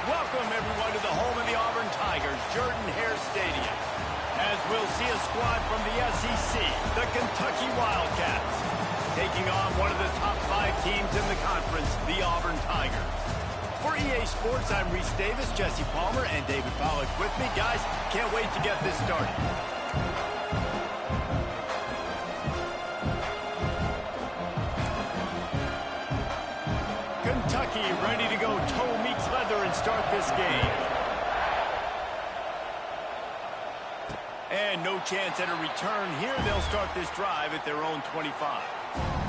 Welcome, everyone, to the home of the Auburn Tigers, Jordan-Hare Stadium, as we'll see a squad from the SEC, the Kentucky Wildcats, taking on one of the top 5 teams in the conference, the Auburn Tigers. For EA Sports, I'm Reese Davis, Jesse Palmer, and David Pollack with me. Guys, can't wait to get this started. Kentucky ready to go toe meets leather and start this game. And no chance at a return here. They'll start this drive at their own 25.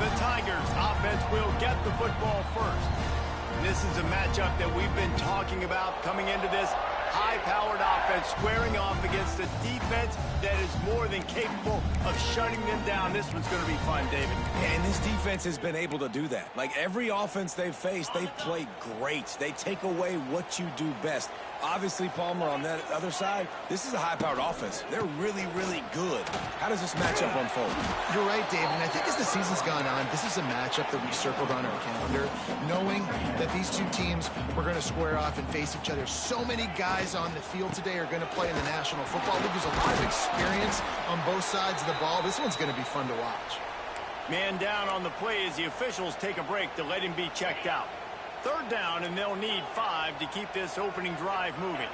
The Tigers offense will get the football first. And this is a matchup that we've been talking about coming into this. High-powered offense squaring off against a defense that is more than capable of shutting them down. This one's going to be fun, David. Yeah, and this defense has been able to do that. Like every offense they've faced, they've played great. They take away what you do best. Obviously, Palmer, on that other side, this is a high-powered offense. They're really, really good. How does this matchup unfold? You're right, David. And I think as the season's gone on, this is a matchup that we've circled on our calendar, knowing that these two teams were going to square off and face each other. So many guys on the field today are going to play in the National Football League. There's a lot of experience on both sides of the ball. This one's going to be fun to watch. Man down on the play as the officials take a break to let him be checked out. Third down, and they'll need 5 to keep this opening drive moving.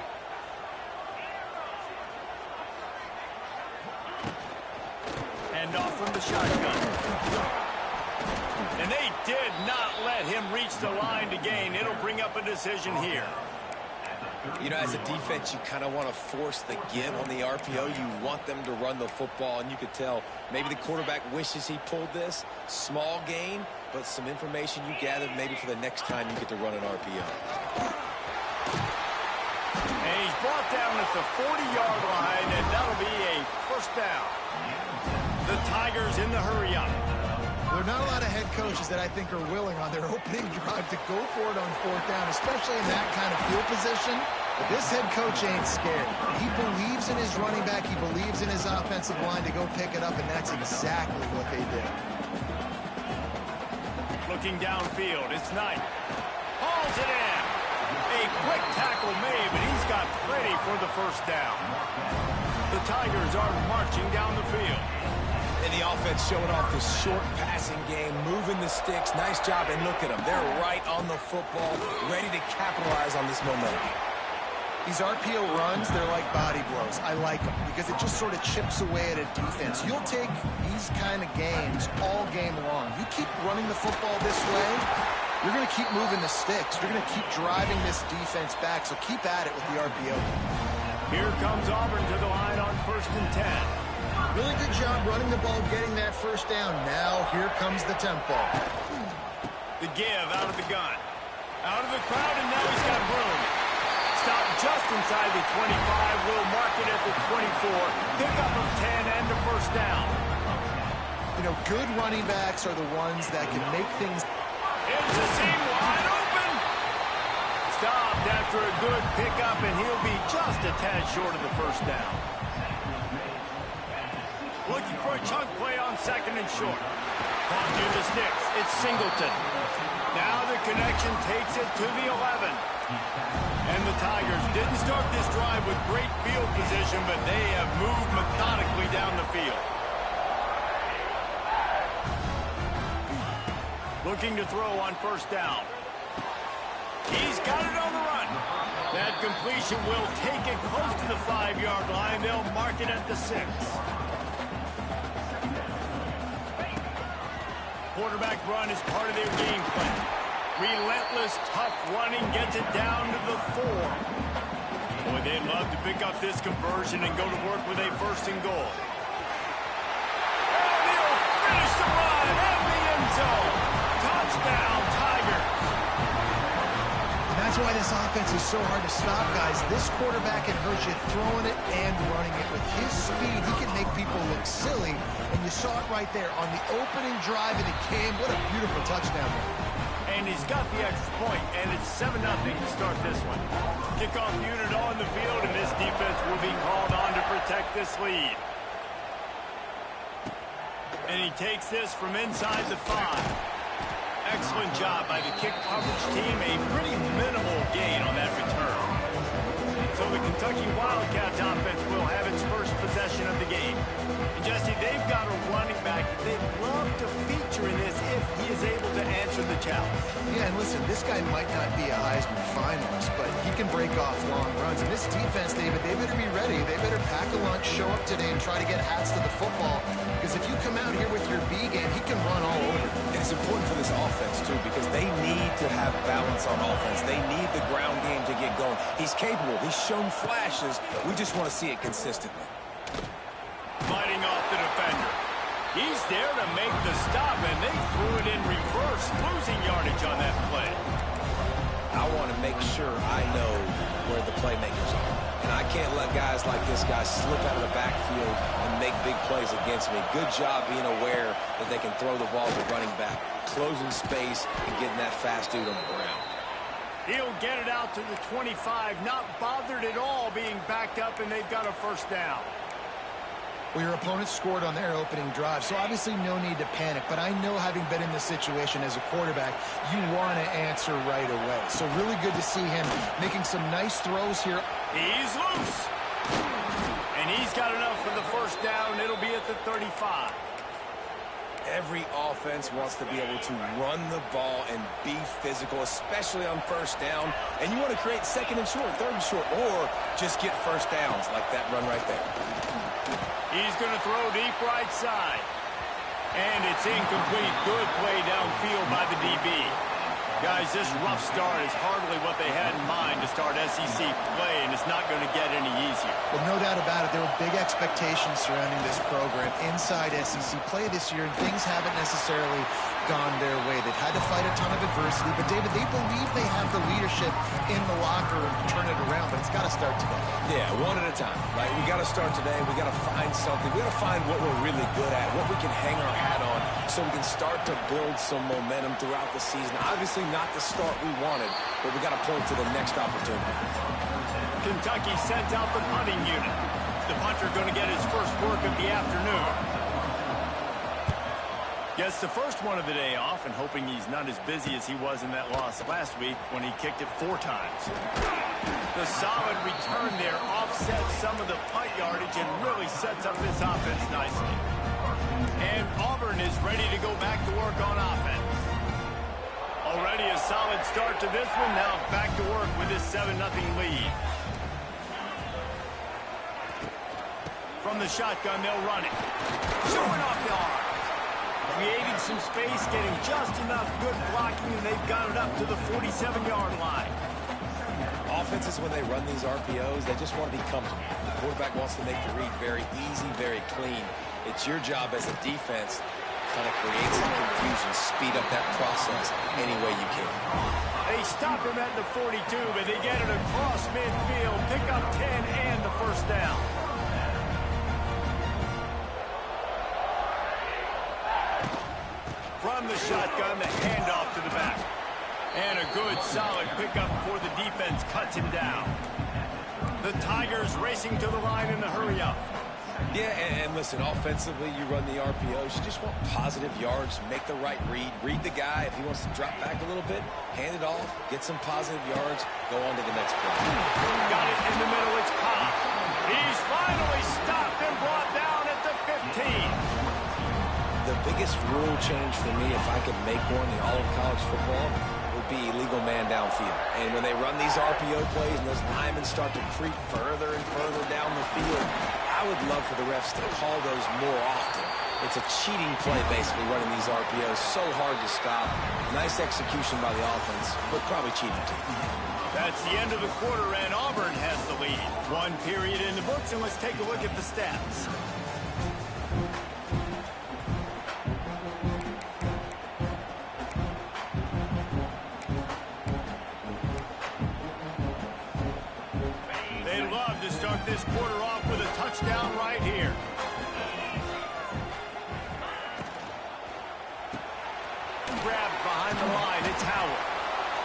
And off from the shotgun. And they did not let him reach the line to gain. It'll bring up a decision here. You know, as a defense, you kind of want to force the give on the RPO. You want them to run the football, and you could tell maybe the quarterback wishes he pulled this. Small gain, but some information you gathered maybe for the next time you get to run an RPO. And he's brought down at the 40-yard line, and that'll be a first down. The Tigers in the hurry-up. There are not a lot of head coaches that I think are willing on their opening drive to go for it on 4th down, especially in that kind of field position. But this head coach ain't scared. He believes in his running back. He believes in his offensive line to go pick it up, and that's exactly what they did. Looking downfield, it's Knight. Hauls it in. A quick tackle made, but he's got plenty for the first down. The Tigers are marching down the field. And the offense showing off the short passing game, moving the sticks. Nice job, and look at them. They're right on the football, ready to capitalize on this momentum. These RPO runs, they're like body blows. I like them because it just sort of chips away at a defense. You'll take these kind of games all game long. You keep running the football this way, you're going to keep moving the sticks. You're going to keep driving this defense back, so keep at it with the RPO. Here comes Auburn to the line on 1st and 10. Really good job running the ball, getting that first down. Now, here comes the tempo. The give out of the gun. Out of the crowd, and now he's got room. Stop just inside the 25. Will mark it at the 24. Pickup of 10 and the first down. You know, good running backs are the ones that can make things... It's a seam wide open. Stopped after a good pickup, and he'll be just a tad short of the first down. Looking for a chunk play on 2nd and short. Caught near the sticks. It's Singleton. Now the connection takes it to the 11. And the Tigers didn't start this drive with great field position, but they have moved methodically down the field. Looking to throw on 1st down. He's got it on the run. That completion will take it close to the 5-yard line. They'll mark it at the 6. Quarterback run is part of their game plan. Relentless, tough running gets it down to the 4. Boy, they'd love to pick up this conversion and go to work with a 1st and goal. And he'll finish the run and the end zone. Touchdown, Tigers. And that's why this offense is so hard to stop, guys. This quarterback can hurt you throwing it and running it. With his speed, he can make people look silly. And you saw it right there on the opening drive of the game. What a beautiful touchdown. And he's got the extra point, and it's 7-0 to start this one. Kickoff unit on the field, and this defense will be called on to protect this lead. And he takes this from inside the 5. Excellent job by the kick coverage team. A pretty minimal gain on that return. Kentucky Wildcats offense will have its first possession of the game. And Jesse, they've got a running back that they'd love to feature in this if he is able to answer the challenge. Yeah, and listen, this guy might not be a Heisman finalist, but he can break off long runs. And this defense, David, they better be ready. They better pack a lunch, show up today, and try to get hats to the football. Because if you come out here with your B game, he can run all over. And it's important for this offense, too, because they need to have balance on offense. They need the ground game to get going. He's capable. He's shown flashes. We just want to see it consistently. Fighting off the defender. He's there to make the stop, and they threw it in reverse, losing yardage on that play. I want to make sure I know where the playmakers are. And I can't let guys like this guy slip out of the backfield and make big plays against me. Good job being aware that they can throw the ball to running back, closing space, and getting that fast dude on the ground. He'll get it out to the 25, not bothered at all being backed up, and they've got a first down. Well, your opponent scored on their opening drive, so obviously no need to panic. But I know, having been in this situation as a quarterback, you want to answer right away. So really good to see him making some nice throws here. He's loose. And he's got enough for the first down. It'll be at the 35. Every offense wants to be able to run the ball and be physical, especially on first down. And you want to create second and short, third and short, or just get first downs like that run right there. He's going to throw deep right side. And it's incomplete. Good play downfield by the DB. Guys, this rough start is hardly what they had in mind to start SEC play, and it's not going to get any easier. Well, no doubt about it. There were big expectations surrounding this program inside SEC play this year, and things haven't necessarily gone their way. They've had to fight a ton of adversity, but, David, they believe they have the leadership in the locker room to turn it around, but it's got to start today. Yeah, one at a time. Like, we got to start today. We got to find something. We got to find what we're really good at, what we can hang our hat on, so we can start to build some momentum throughout the season. Obviously not the start we wanted, but we got to point to the next opportunity. Kentucky sent out the punting unit. The punter going to get his first work of the afternoon. Gets the first one of the day off, and hoping he's not as busy as he was in that loss last week when he kicked it 4 times. The solid return there offsets some of the punt yardage and really sets up this offense nicely. And Auburn is ready to go back to work on offense. Already a solid start to this one. Now back to work with this 7-0 lead. From the shotgun, they'll run it. Showing off the arm. Creating some space, getting just enough good blocking, and they've got it up to the 47-yard line. Offenses, when they run these RPOs, they just want to be comfortable. The quarterback wants to make the read very easy, very clean. It's your job as a defense to kind of create some confusion, speed up that process any way you can. They stop him at the 42, but they get it across midfield, pick up 10 and the first down. From the shotgun, the handoff to the back. And a good, solid pickup before the defense cuts him down. The Tigers racing to the line in the hurry-up. Yeah, and listen, offensively, you run the RPOs. You just want positive yards, make the right read the guy. If he wants to drop back a little bit, hand it off, get some positive yards, go on to the next play. Got it in the middle, it's Pop. He's finally stopped and brought down at the 15. The biggest rule change for me, if I could make one in all of college football, would be illegal man downfield. And when they run these RPO plays and those linemen start to creep further and further down the field, I would love for the refs to call those more often. It's a cheating play, basically, running these RPOs. So hard to stop. Nice execution by the offense, but probably cheating too. That's the end of the quarter, and Auburn has the lead. 1 period in the books, and let's take a look at the stats. Start this quarter off with a touchdown right here. Grabbed behind the line, it's Howard.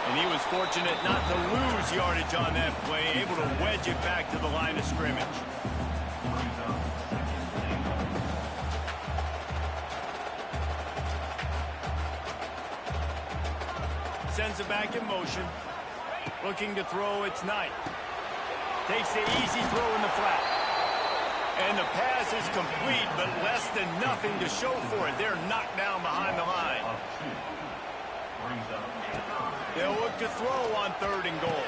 And he was fortunate not to lose yardage on that play, able to wedge it back to the line of scrimmage. Sends it back in motion. Looking to throw, it's Knight. Takes the easy throw in the flat. And the pass is complete, but less than nothing to show for it. They're knocked down behind the line. They'll look to throw on 3rd and goal.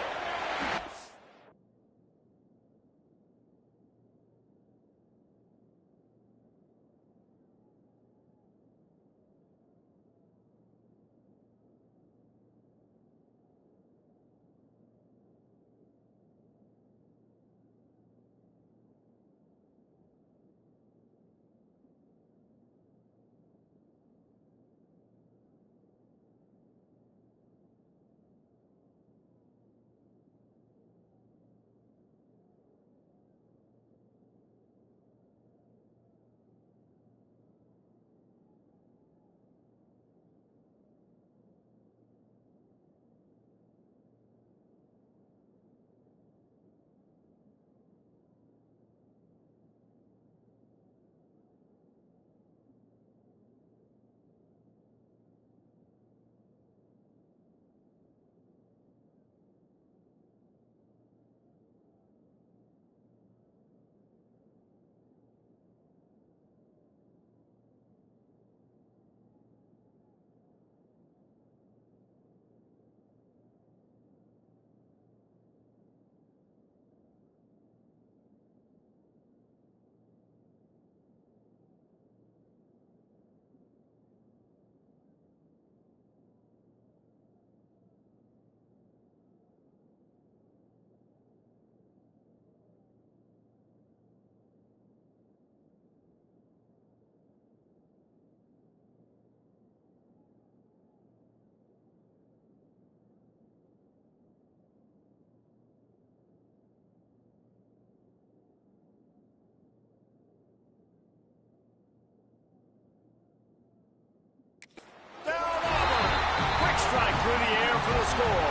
Strike through the air for the score.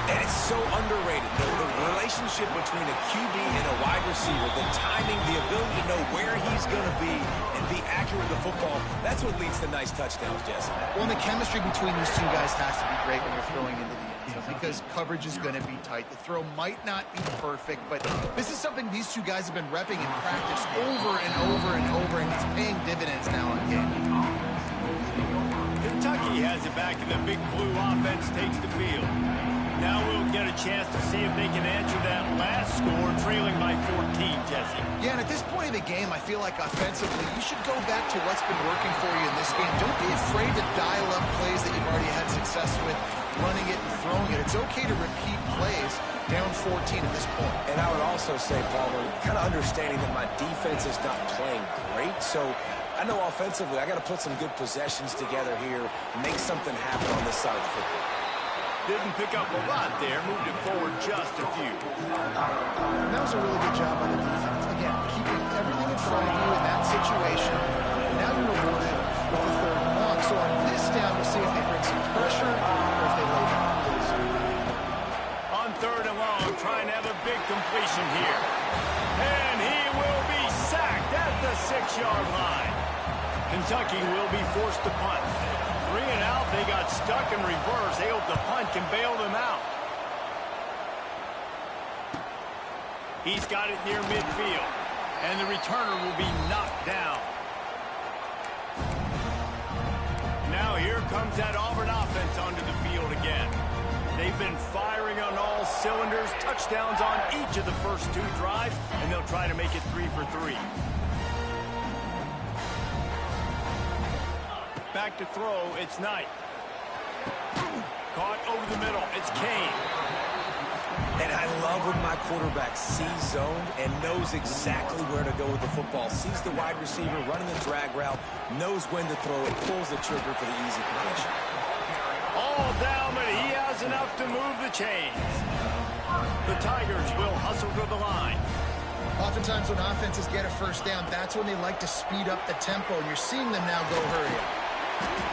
And it's so underrated. The relationship between a QB and a wide receiver, the timing, the ability to know where he's going to be and be accurate with the football, that's what leads to nice touchdowns, Jesse. Well, and the chemistry between these two guys has to be great when you're throwing into the end zone because coverage is going to be tight. The throw might not be perfect, but this is something these two guys have been repping in practice over and over and over, and it's paying dividends now on game. Kentucky has it back, and the Big Blue offense takes the field. Now we'll get a chance to see if they can answer that last score, trailing by 14, Jesse. Yeah, and at this point of the game, I feel like offensively, you should go back to what's been working for you in this game. Don't be afraid to dial up plays that you've already had success with, running it and throwing it. It's okay to repeat plays down 14 at this point. And I would also say, Palmer, kind of understanding that my defense is not playing great, so I know offensively I got to put some good possessions together here, make something happen on this side of the football. Didn't pick up a lot there, moved it forward just a few. That was a really good job on the defense. Again, keeping everything in front of you in that situation. Now you're rewarded with the 3rd and long. So on this down, we'll see if they bring some pressure or if they lay down. On 3rd and long, trying to have a big completion here. And he will be sacked at the 6-yard line. Kentucky will be forced to punt. 3 and out, they got stuck in reverse. They hope the punt can bail them out. He's got it near midfield, and the returner will be knocked down. Now here comes that Auburn offense onto the field again. They've been firing on all cylinders, touchdowns on each of the first 2 drives, and they'll try to make it 3 for 3. Back to throw, it's Knight. Caught over the middle, it's Kane. And I love when my quarterback sees zone and knows exactly where to go with the football. Sees the wide receiver running the drag route, knows when to throw it, pulls the trigger for the easy completion. All down, but he has enough to move the chains. The Tigers will hustle to the line. Oftentimes when offenses get a first down, that's when they like to speed up the tempo, and you're seeing them now go hurry up.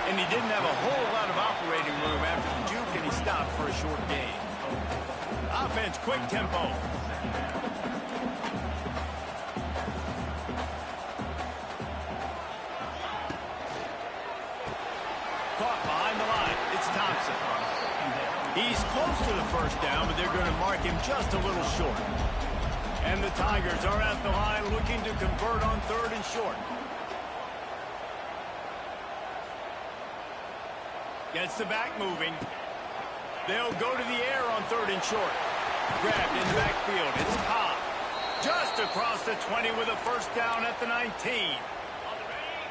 And he didn't have a whole lot of operating room after the juke, and he stopped for a short gain. Offense, quick tempo. Caught behind the line. It's Thompson. He's close to the first down, but they're going to mark him just a little short. And the Tigers are at the line looking to convert on 3rd and short. Gets the back moving. They'll go to the air on 3rd and short. Grabbed in the backfield. It's Cobb. Just across the 20 with a first down at the 19.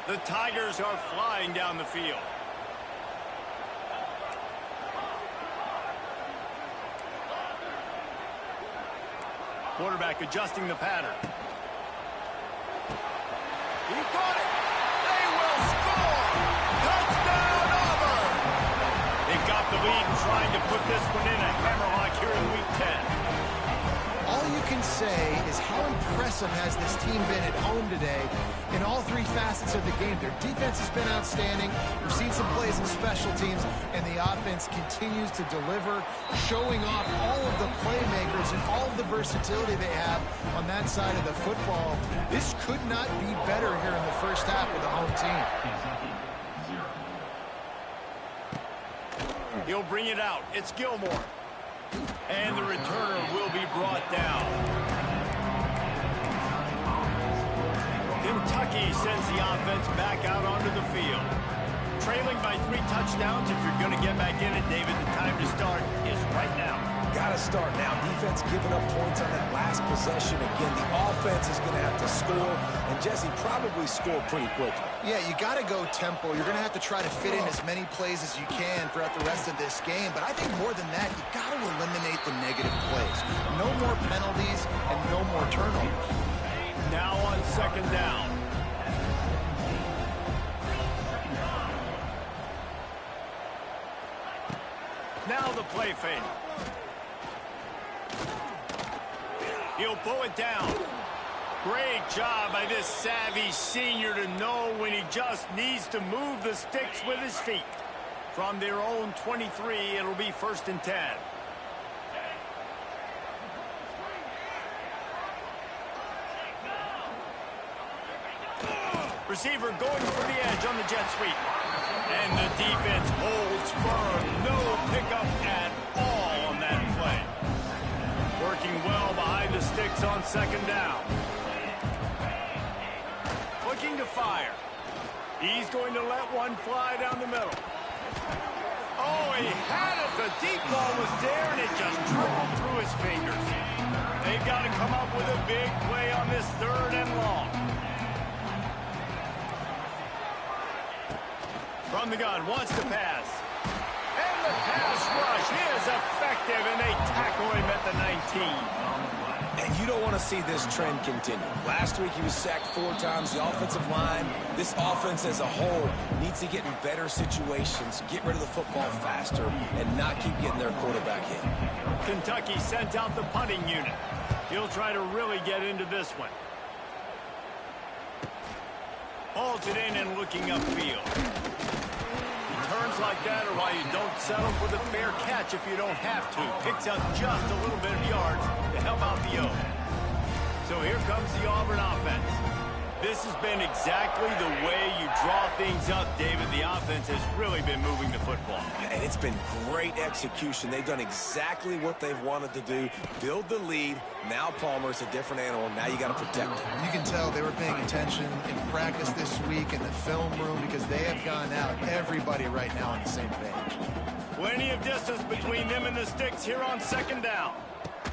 The Tigers are flying down the field. Quarterback adjusting the pattern. He caught it. They will score. Touchdown, Auburn. They've got the lead and trying to put this one in a hammerlock here in Week 10. All you can say is how impressive has this team been at home today in all 3 facets of the game. Their defense has been outstanding. We've seen some plays in special teams, and the offense continues to deliver, showing off all of the playmakers and all of the versatility they have on that side of the football. This could not be better here in the first half with the home team. He'll bring it out. It's Gilmore. And the returner will be brought down. Kentucky sends the offense back out onto the field. Trailing by 3 touchdowns. If you're going to get back in it, David, the time to start is right now. Got to start now. Defense giving up points on that last possession. Again, the offense is going to have to score, and Jesse probably scored pretty quickly. Yeah, you got to go tempo. You're going to have to try to fit in as many plays as you can throughout the rest of this game. But I think more than that, you got to eliminate the negative plays. No more penalties and no more turnovers. Now on 2nd down. Now the play fake. He'll pull it down. Great job by this savvy senior to know when he just needs to move the sticks with his feet. From their own 23, it'll be 1st and 10. Receiver going for the edge on the jet sweep. And the defense holds firm. No pickup at all on that play. Working well behind the sticks on 2nd down. Looking to fire. He's going to let one fly down the middle. Oh, he had it. The deep ball was there, and it just trickled through his fingers. They've got to come up with a big play on this 3rd and long. From the gun, wants to pass. And the pass rush is effective, and they tackle him at the 19. And you don't want to see this trend continue. Last week he was sacked 4 times. The offensive line, this offense as a whole, needs to get in better situations, get rid of the football faster, and not keep getting their quarterback hit. Kentucky sent out the punting unit. He'll try to really get into this one. Holds it in and looking upfield. Turns like that are why you don't settle for the fair catch if you don't have to. Picks up just a little bit of yards to help out the O. So here comes the Auburn offense. This has been exactly the way you draw things up, David. The offense has really been moving the football. And it's been great execution. They've done exactly what they've wanted to do. Build the lead. Now Palmer's a different animal. Now you got to protect him. You can tell they were paying attention in practice this week in the film room because they have gone out. Everybody right now on the same page. Plenty of distance between them and the sticks here on 2nd down.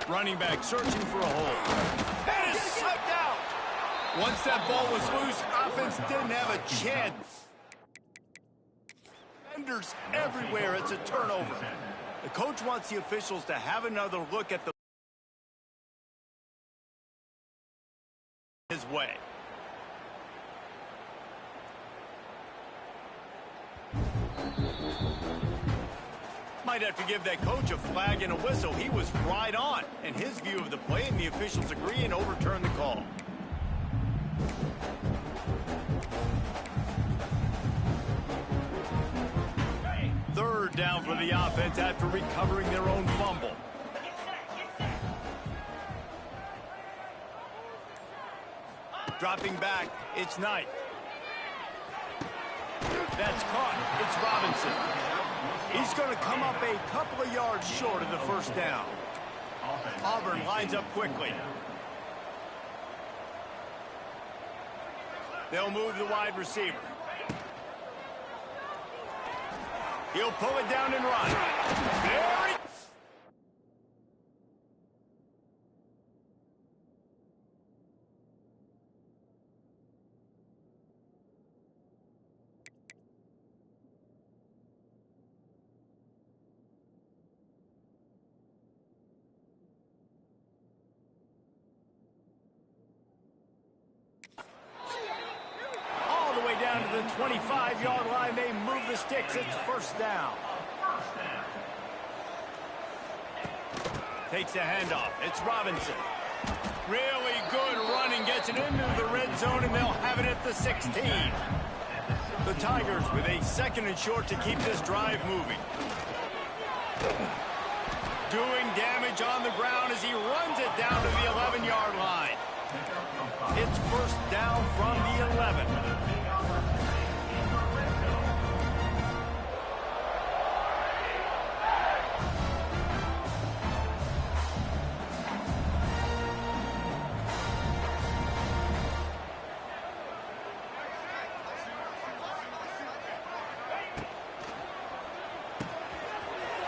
Running back searching for a hole. That is sucked out. Once that ball was loose, offense didn't have a chance. Defenders everywhere. It's a turnover. The coach wants the officials to have another look at his way. Might have to give that coach a flag and a whistle. He was right on in his view of the play, and the officials agree and overturn the call. Third down for the offense after recovering their own fumble. Dropping back, it's Knight. That's caught. It's Robinson. He's going to come up a couple of yards short of the first down. Auburn lines up quickly. They'll move the wide receiver. He'll pull it down and run. Very down to the 25-yard line. They move the sticks. It's first down. Takes the handoff. It's Robinson. Really good running. Gets it into the red zone, and they'll have it at the 16. The Tigers with a 2nd and short to keep this drive moving. Doing damage on the ground as he runs it down to the 11-yard line. It's first down from the 11.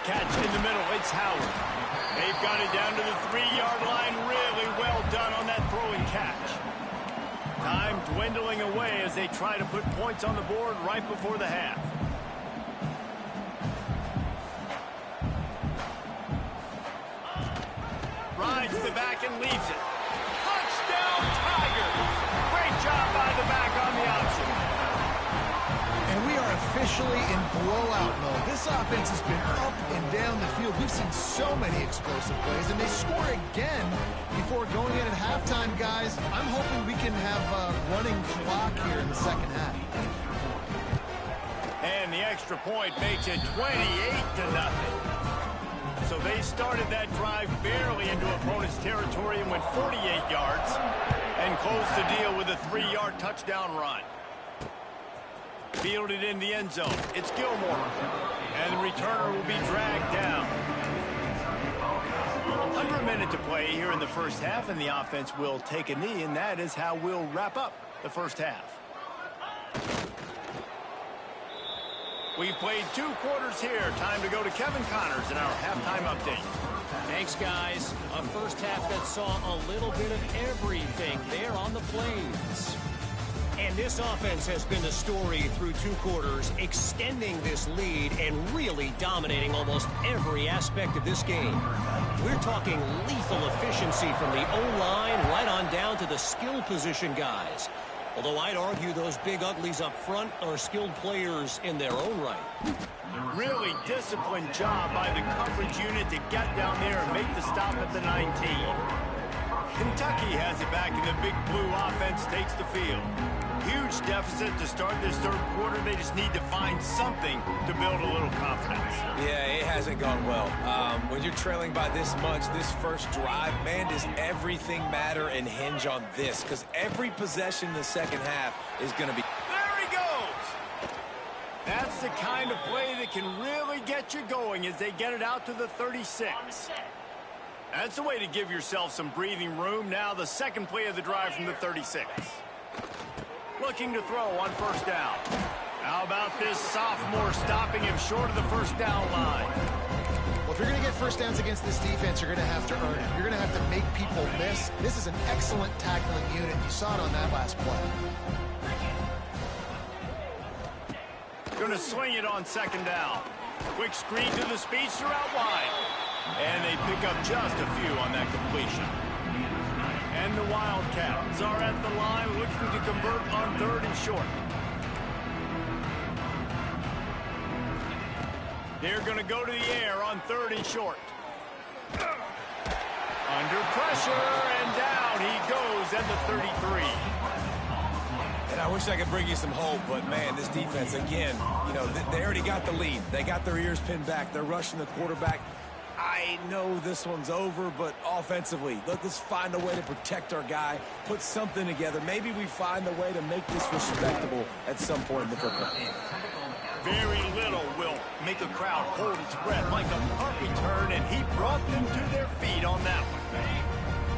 Catch in the middle, it's Howard. They've got it down to the 3-yard line. Really well done on that throw and catch. Time dwindling away as they try to put points on the board right before the half. Rides the back and leaves it. Touchdown, Tigers! Great job by the back on the option. And we are officially in blowout mode. This offense has been up and down the field. We've seen so many explosive plays, and they score again before going in at halftime, guys. I'm hoping we can have a running clock here in the second half. And the extra point makes it 28-0. So they started that drive barely into opponent's territory and went 48 yards and closed the deal with a 3-yard touchdown run. Fielded in the end zone. It's Gilmore. And the returner will be dragged down. Under a minute to play here in the first half, and the offense will take a knee, and that is how we'll wrap up the first half. We've played 2 quarters here. Time to go to Kevin Connors in our halftime update. Thanks, guys. A first half that saw a little bit of everything there on the plains. And this offense has been the story through 2 quarters, extending this lead and really dominating almost every aspect of this game. We're talking lethal efficiency from the O-line right on down to the skill position guys. Although I'd argue those big uglies up front are skilled players in their own right. Really disciplined job by the coverage unit to get down there and make the stop at the 19. Kentucky has it back, and the big blue offense takes the field. Huge deficit to start this 3rd quarter. They just need to find something to build a little confidence. Yeah, it hasn't gone well. When you're trailing by this much, this first drive, man, does everything matter and hinge on this? Because every possession in the second half is going to be... There he goes! That's the kind of play that can really get you going as they get it out to the 36. That's the way to give yourself some breathing room. Now the second play of the drive from the 36. Looking to throw on first down. How about this sophomore stopping him short of the first down line? Well, if you're going to get first downs against this defense, you're going to have to earn it. You're going to have to make people miss. This is an excellent tackling unit. You saw it on that last play. Going to swing it on second down. Quick screen to the speedster out wide. And they pick up just a few on that completion. And the Wildcats are at the line looking to convert on 3rd and short. They're going to go to the air on 3rd and short. Under pressure, and down he goes at the 33. And I wish I could bring you some hope, but, man, this defense, again, you know, they already got the lead. They got their ears pinned back. They're rushing the quarterback. I know this one's over, but offensively, let's find a way to protect our guy, put something together. Maybe we find a way to make this respectable at some point in the football. Very little will make a crowd hold its breath like a punt return, and he brought them to their feet on that one.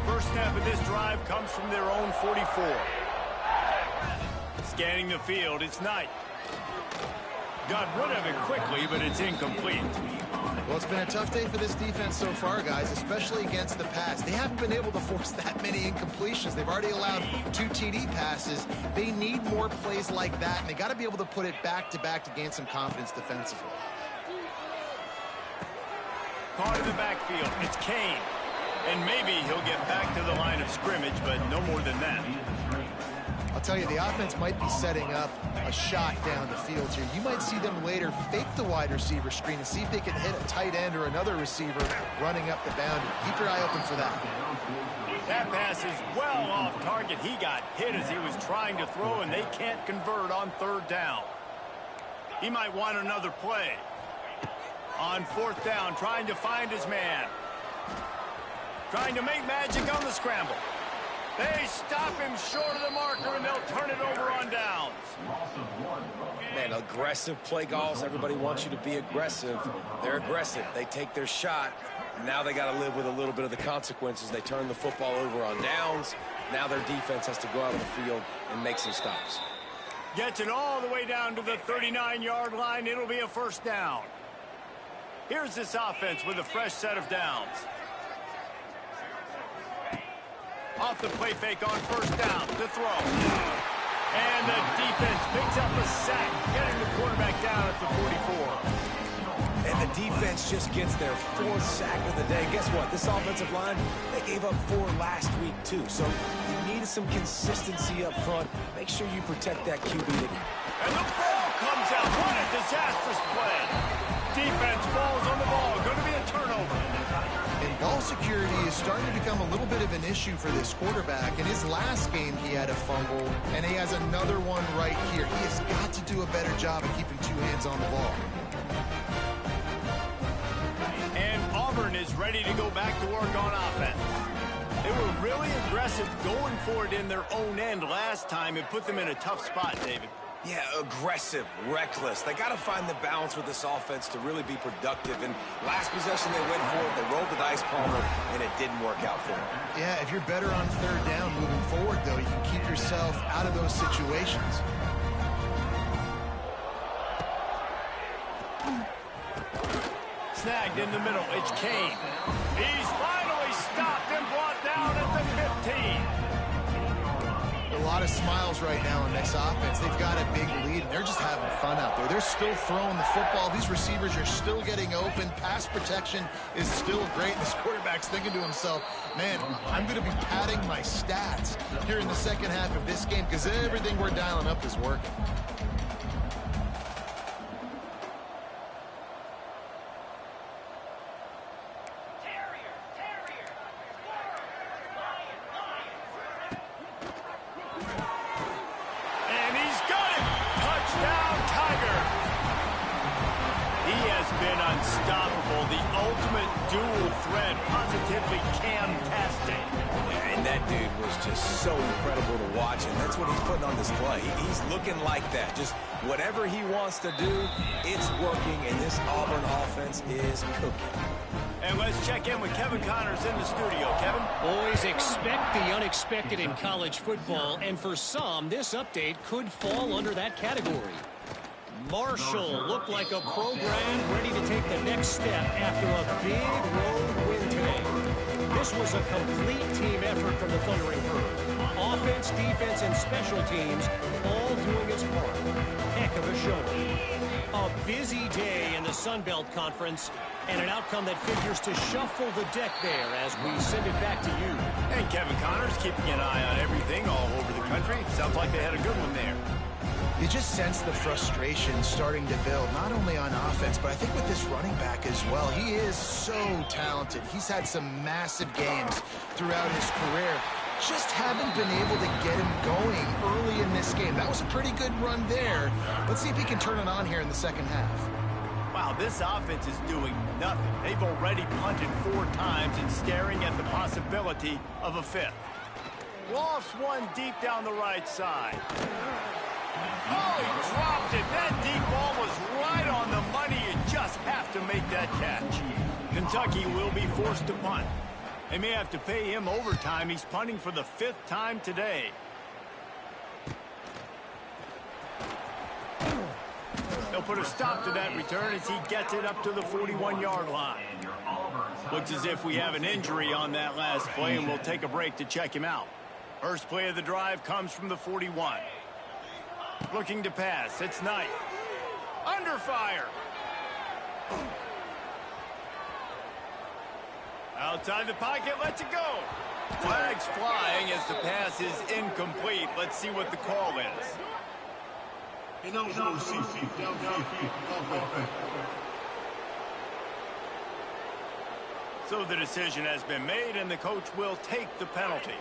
First snap of this drive comes from their own 44. Scanning the field, it's Knight. Got rid of it quickly, but it's incomplete. Well, it's been a tough day for this defense so far, guys, especially against the pass. They haven't been able to force that many incompletions. They've already allowed 2 TD passes. They need more plays like that, and they got to be able to put it back-to-back to gain some confidence defensively. Caught in the backfield, it's Kane. And maybe he'll get back to the line of scrimmage, but no more than that. I'll tell you, the offense might be setting up a shot down the field here. You might see them later fake the wide receiver screen and see if they can hit a tight end or another receiver running up the boundary. Keep your eye open for that. That pass is well off target. He got hit as he was trying to throw, and they can't convert on 3rd down. He might want another play. On 4th down, trying to find his man. Trying to make magic on the scramble. They stop him short of the marker, and they'll turn it over on downs. Man, aggressive play calls. Everybody wants you to be aggressive. They're aggressive. They take their shot. Now they got to live with a little bit of the consequences. They turn the football over on downs. Now their defense has to go out on the field and make some stops. Gets it all the way down to the 39-yard line. It'll be a 1st down. Here's this offense with a fresh set of downs. Off the play fake on 1st down to throw. And the defense picks up a sack, getting the quarterback down at the 44. And the defense just gets their 4th sack of the day. Guess what? This offensive line, they gave up 4 last week, too. So you needed some consistency up front. Make sure you protect that QB. And the ball comes out. What a disastrous play. Defense falls on the ball. Going to be a turnover. And ball security is starting to become a little bit of an issue for this quarterback. In his last game, he had a fumble, and he has another one right here. He has got to do a better job of keeping 2 hands on the ball. And Auburn is ready to go back to work on offense. They were really aggressive going for it in their own end last time. It put them in a tough spot, David. Yeah, aggressive, reckless. They got to find the balance with this offense to really be productive. And last possession they went for it. They rolled the dice, Palmer, and it didn't work out for them. Yeah, if you're better on 3rd down moving forward, though, you can keep yourself out of those situations. Snagged in the middle. It's Kane. He's finally stopped and brought down at the 15. A lot of smiles right now on this offense. They've got a big lead, and they're just having fun out there. They're still throwing the football. These receivers are still getting open. Pass protection is still great. This quarterback's thinking to himself, man, I'm going to be padding my stats here in the 2nd half of this game because everything we're dialing up is working. Unstoppable, the ultimate dual threat, positively camtastic. And that dude was just so incredible to watch, and that's what he's putting on display. He's looking like that. Just whatever he wants to do, it's working, and this Auburn offense is cooking. And let's check in with Kevin Connors in the studio. Kevin? Boys, expect the unexpected in college football, and for some, this update could fall under that category. Marshall looked like a program ready to take the next step after a big road win today. This was a complete team effort from the Thundering Herd. Offense, defense, and special teams all doing its part. Heck of a showing. A busy day in the Sun Belt Conference, and an outcome that figures to shuffle the deck there as we send it back to you. And Kevin Connors keeping an eye on everything all over the country. Sounds like they had a good one there. You just sense the frustration starting to build, not only on offense, but I think with this running back as well. He is so talented. He's had some massive games throughout his career. Just haven't been able to get him going early in this game. That was a pretty good run there. Let's see if he can turn it on here in the 2nd half. Wow, this offense is doing nothing. They've already punted 4 times and staring at the possibility of a 5th. Lost one deep down the right side. Oh, he dropped it. That deep ball was right on the money. You just have to make that catch. Kentucky will be forced to punt. They may have to pay him overtime. He's punting for the 5th time today. They'll put a stop to that return as he gets it up to the 41-yard line. Looks as if we have an injury on that last play, and we'll take a break to check him out. First play of the drive comes from the 41. Looking to pass. It's Knight. Under fire. Outside the pocket, lets it go. Flags flying as the pass is incomplete. Let's see what the call is. So the decision has been made, and the coach will take the penalty.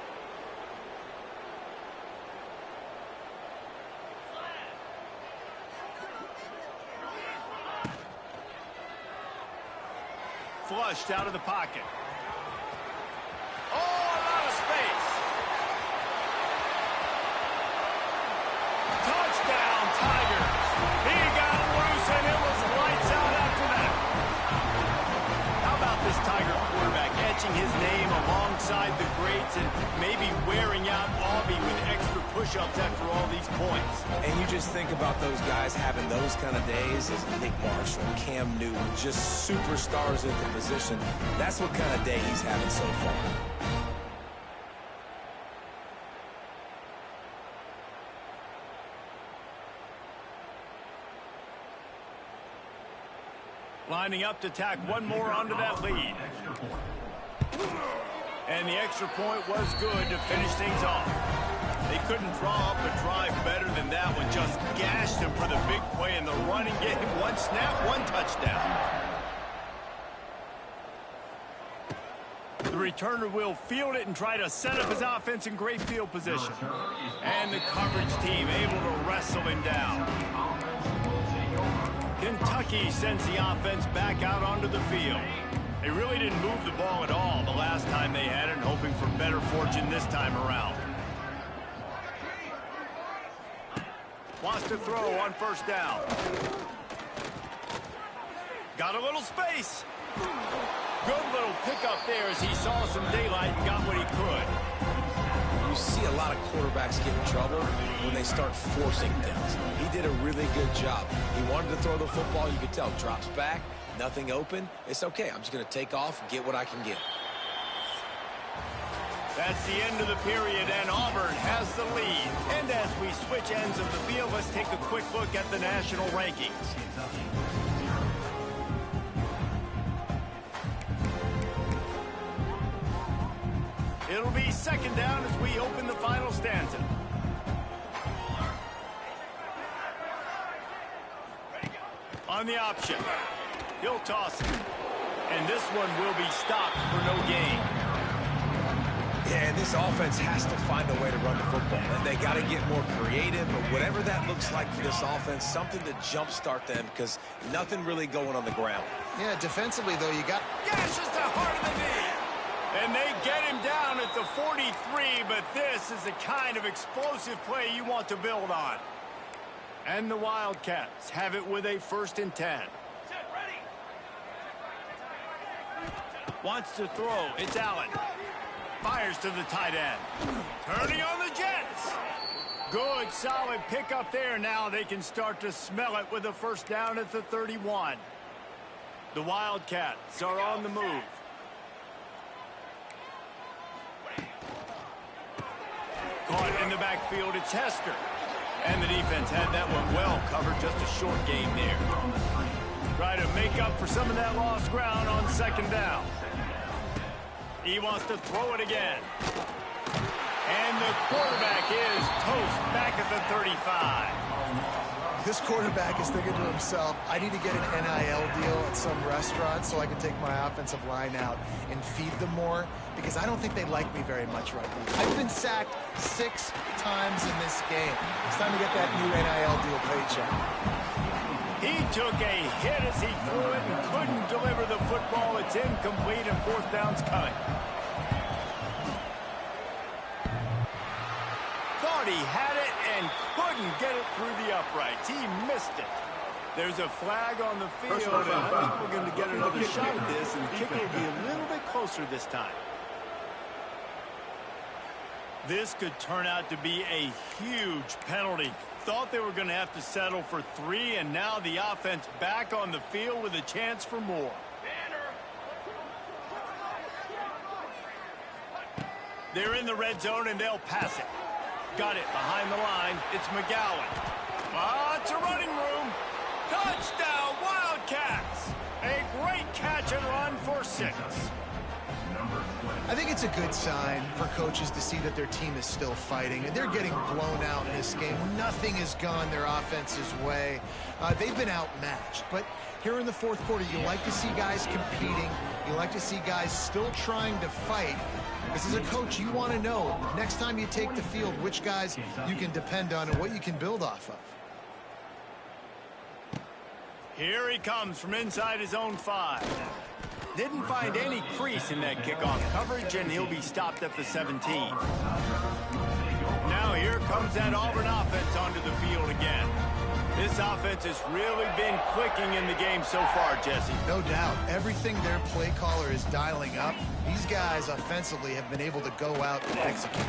Flushed out of the pocket. Oh, a lot of space. Touchdown, Tigers. He got loose, and it was lights out after that. How about this Tiger quarterback etching his name alongside the greats and maybe wearing out Auburn with extra push-ups after all these points? And you just think about those guys having those kind of days as Nick Marshall, Cam Newton, just superstars at the position. That's what kind of day he's having so far. Lining up to tack one more onto that lead. And the extra point was good to finish things off. They couldn't draw up a drive better than that one. Just gashed him for the big play in the running game. One snap, one touchdown. The returner will field it and try to set up his offense in great field position. And the coverage team able to wrestle him down. Kentucky sends the offense back out onto the field. They really didn't move the ball at all the last time they had it, and hoping for better fortune this time around. Wants to throw on first down. Got a little space. Good little pickup there as he saw some daylight and got what he could. You see a lot of quarterbacks get in trouble when they start forcing things. He did a really good job. He wanted to throw the football. You could tell. Drops back, nothing open. It's okay. I'm just going to take off and get what I can get. That's the end of the period, and Auburn has the lead. And as we switch ends of the field, let's take a quick look at the national rankings. It'll be second down as we open the final stanza. On the option. He'll toss it. And this one will be stopped for no gain. Yeah, and this offense has to find a way to run the football. And they got to get more creative, or whatever that looks like for this offense, something to jumpstart them, because nothing really going on the ground. Yeah, defensively, though, you got... Gashes the heart of the knee. And they get him down at the 43, but this is the kind of explosive play you want to build on. And the Wildcats have it with a 1st and 10. Wants to throw. It's Allen. Fires to the tight end. Turning on the Jets. Good, solid pickup there. Now they can start to smell it with a 1st down at the 31. The Wildcats are on the move. Caught in the backfield, it's Hester. And the defense had that one well covered, just a short gain there. Try to make up for some of that lost ground on 2nd down. He wants to throw it again. And the quarterback is toast back at the 35. This quarterback is thinking to himself, I need to get an NIL deal at some restaurant so I can take my offensive line out and feed them more, because I don't think they like me very much right now. I've been sacked 6 times in this game. It's time to get that new NIL deal paycheck. He took a hit as he threw it and couldn't deliver the football. It's incomplete and 4th down's coming. Thought he had it and couldn't get it through the uprights. He missed it. There's a flag on the field, and I think we're going to get another shot at this, and the kicker will be a little bit closer this time. This could turn out to be a huge penalty. Thought they were going to have to settle for 3, and now the offense back on the field with a chance for more. They're in the red zone, and they'll pass it. Got it behind the line. It's McGowan. Lots of running room. Touchdown, Wildcats! A great catch and run for 6. I think it's a good sign for coaches to see that their team is still fighting, and they're getting blown out in this game. Nothing has gone their offense's way. They've been outmatched, but here in the fourth quarter, you like to see guys competing. You like to see guys still trying to fight. Because as a coach, you want to know, next time you take the field, which guys you can depend on and what you can build off of. Here he comes from inside his own 5. Didn't find any crease in that kickoff coverage, and he'll be stopped at the 17. Now here comes that Auburn offense onto the field again. This offense has really been clicking in the game so far, Jesse. No doubt. Everything their play caller is dialing up, these guys offensively have been able to go out and execute.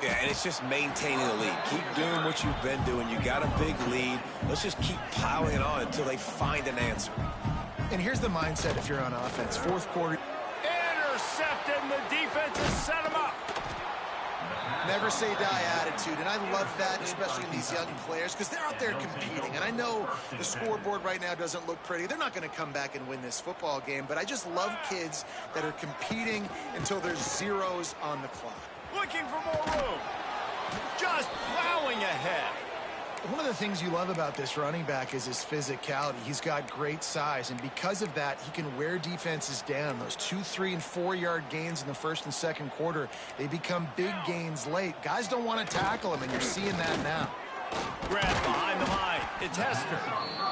Yeah, and it's just maintaining the lead. Keep doing what you've been doing. You got a big lead. Let's just keep piling it on until they find an answer. And here's the mindset if you're on offense. Fourth quarter. Intercepted, and the defense has set him up. Never say die attitude, and I love that, especially in these young players, because they're out there competing. And I know the scoreboard right now doesn't look pretty. They're not going to come back and win this football game, but I just love kids that are competing until there's zeros on the clock. Looking for more room. Just plowing ahead. One of the things you love about this running back is his physicality. He's got great size, and because of that, he can wear defenses down. Those 2, 3, and 4-yard gains in the first and second quarter, they become big gains late. Guys don't want to tackle him, and you're seeing that now. Grab behind the line. It's Hester.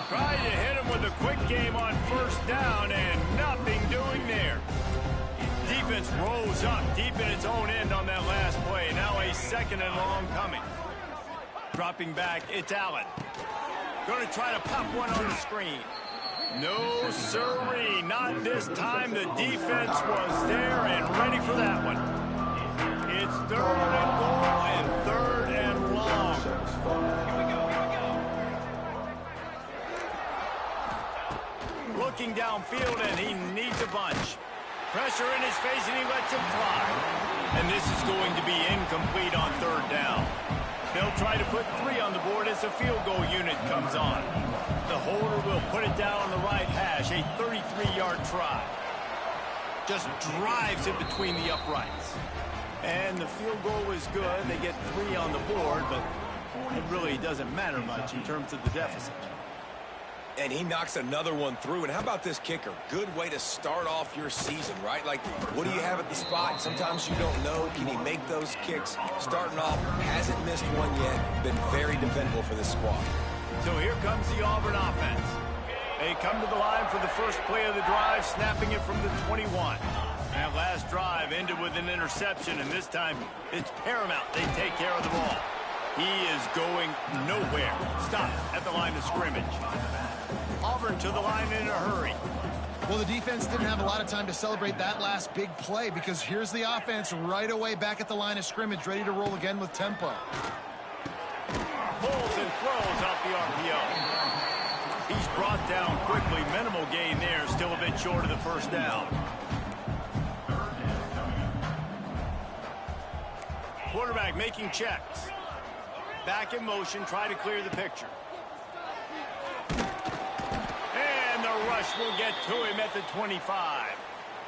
Trying to hit him with a quick game on first down, and nothing doing there. Defense rose up deep in its own end on that last play. Now a 2nd and long coming. Dropping back, it's Allen. Going to try to pop one on the screen. No, sirree. Not this time. The defense was there and ready for that one. It's 3rd and goal and 3rd and long. Looking downfield, and he needs a bunch. Pressure in his face, and he lets him fly. And this is going to be incomplete on 3rd down. They'll try to put 3 on the board as the field goal unit comes on. The holder will put it down on the right hash, a 33-yard try. Just drives it between the uprights. And the field goal is good. They get 3 on the board, but it really doesn't matter much in terms of the deficit. And he knocks another one through. And how about this kicker? Good way to start off your season, right? Like, what do you have at the spot? Sometimes you don't know. Can he make those kicks? Starting off, hasn't missed one yet. Been very dependable for this squad. So here comes the Auburn offense. They come to the line for the first play of the drive, snapping it from the 21. That last drive ended with an interception, and this time it's paramount they take care of the ball. He is going nowhere. Stop at the line of scrimmage. Auburn to the line in a hurry. Well, the defense didn't have a lot of time to celebrate that last big play, because here's the offense right away back at the line of scrimmage, ready to roll again with tempo. Pulls and throws off the RPO. He's brought down quickly. Minimal gain there. Still a bit short of the first down. Quarterback making checks. Back in motion, try to clear the picture. And the rush will get to him at the 25.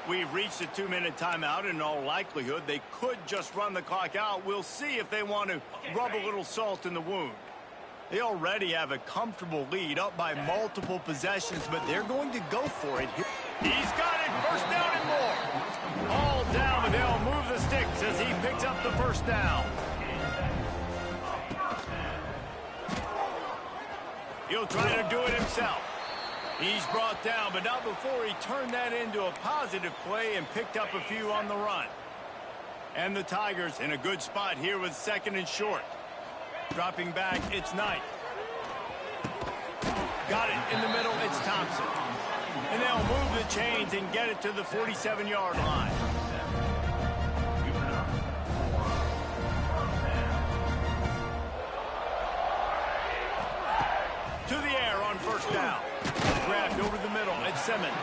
We've reached a 2-minute timeout, and in all likelihood, they could just run the clock out. We'll see if they want to rub a little salt in the wound. They already have a comfortable lead, up by multiple possessions, but they're going to go for it here. He's got it, first down and more. All down, but they'll move the sticks as he picks up the first down. He'll try to do it himself. He's brought down, but not before he turned that into a positive play and picked up a few on the run. And the Tigers in a good spot here with 2nd and short. Dropping back, it's Knight. Got it in the middle, it's Thompson. And they'll move the chains and get it to the 47-yard line. To the air on first down. Grabbed over the middle, it's Simmons.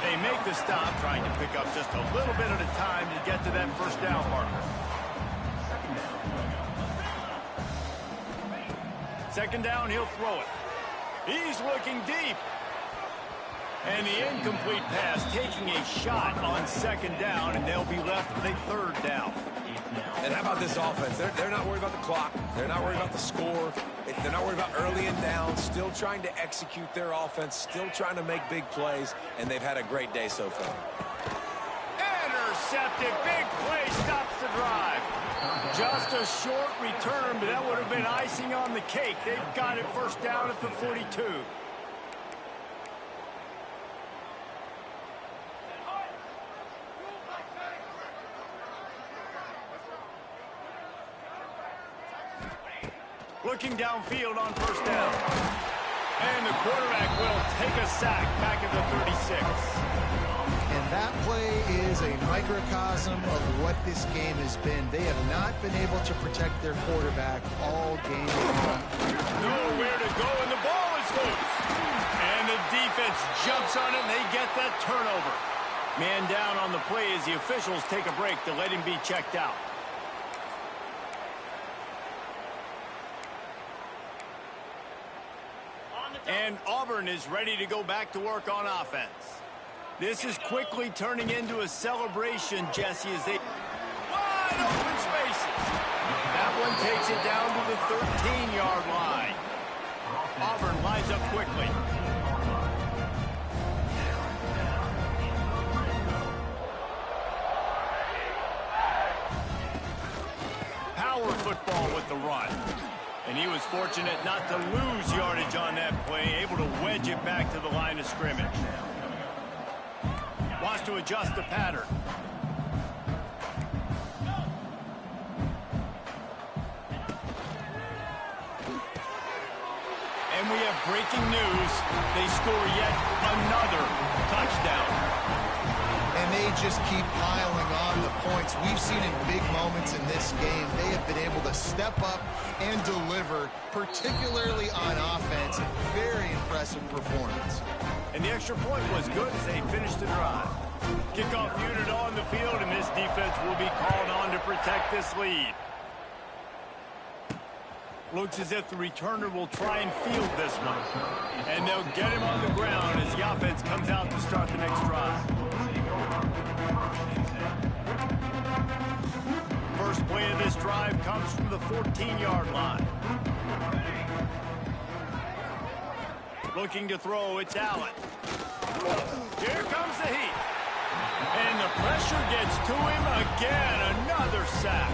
They make the stop, trying to pick up just a little bit at a time to get to that first down marker. Second down, he'll throw it. He's looking deep. And the incomplete pass taking a shot on second down, and they'll be left with a third down. And how about this offense? They're not worried about the clock. They're not worried about the score. They're not worried about early and down. Still trying to execute their offense. Still trying to make big plays. And they've had a great day so far. Intercepted. Big play stops the drive. Just a short return, but that would have been icing on the cake. They've got it first down at the 42. Looking downfield on first down. And the quarterback will take a sack back at the 36. And that play is a microcosm of what this game has been. They have not been able to protect their quarterback all game long. Nowhere to go, and the ball is loose. And the defense jumps on it, and they get that turnover. Man down on the play as the officials take a break to let him be checked out. And Auburn is ready to go back to work on offense. This is quickly turning into a celebration, Jesse, as they wide open spaces. That one takes it down to the 13-yard line. Auburn lines up quickly. Power football with the run. And he was fortunate not to lose yardage on that play, able to wedge it back to the line of scrimmage. Wants to adjust the pattern. And we have breaking news. They score yet another touchdown. And they just keep piling on the points. We've seen in big moments in this game, they have been able to step up and deliver, particularly on offense. Very impressive performance. And the extra point was good as they finished the drive. Kickoff unit on the field, and this defense will be called on to protect this lead. Looks as if the returner will try and field this one. And they'll get him on the ground as the offense comes out to start the next drive. First play of this drive comes from the 14-yard line. Looking to throw, it's Allen. Here comes the heat. And the pressure gets to him again. Another sack.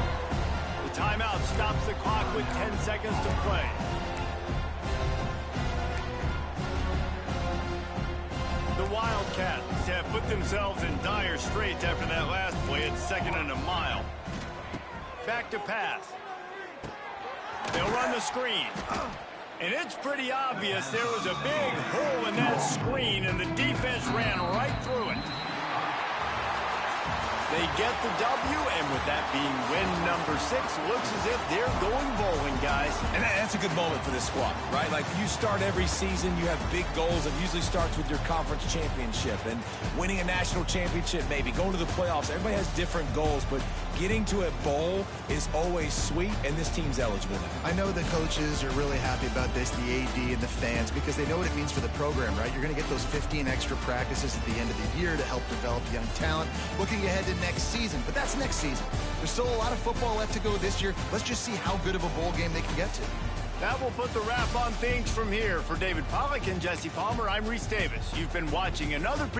The timeout stops the clock with 10 seconds to play. The Wildcats have put themselves in dire straits after that last play at 2nd and a mile. Back to pass. They'll run the screen. And it's pretty obvious there was a big hole in that screen, and the defense ran right through it. They get the W, and with that being win number 6, looks as if they're going bowling, guys. And that's a good moment for this squad, right? Like, you start every season, you have big goals. It usually starts with your conference championship and winning a national championship, maybe going to the playoffs. Everybody has different goals, but getting to a bowl is always sweet, and this team's eligible now. I know the coaches are really happy about this, the AD and the fans, because they know what it means for the program, right? You're going to get those 15 extra practices at the end of the year to help develop young talent. Looking ahead to next season, but that's next season. There's still a lot of football left to go this year. Let's just see how good of a bowl game they can get to. That will put the wrap on things from here. For David Pollack and Jesse Palmer, I'm Reese Davis. You've been watching another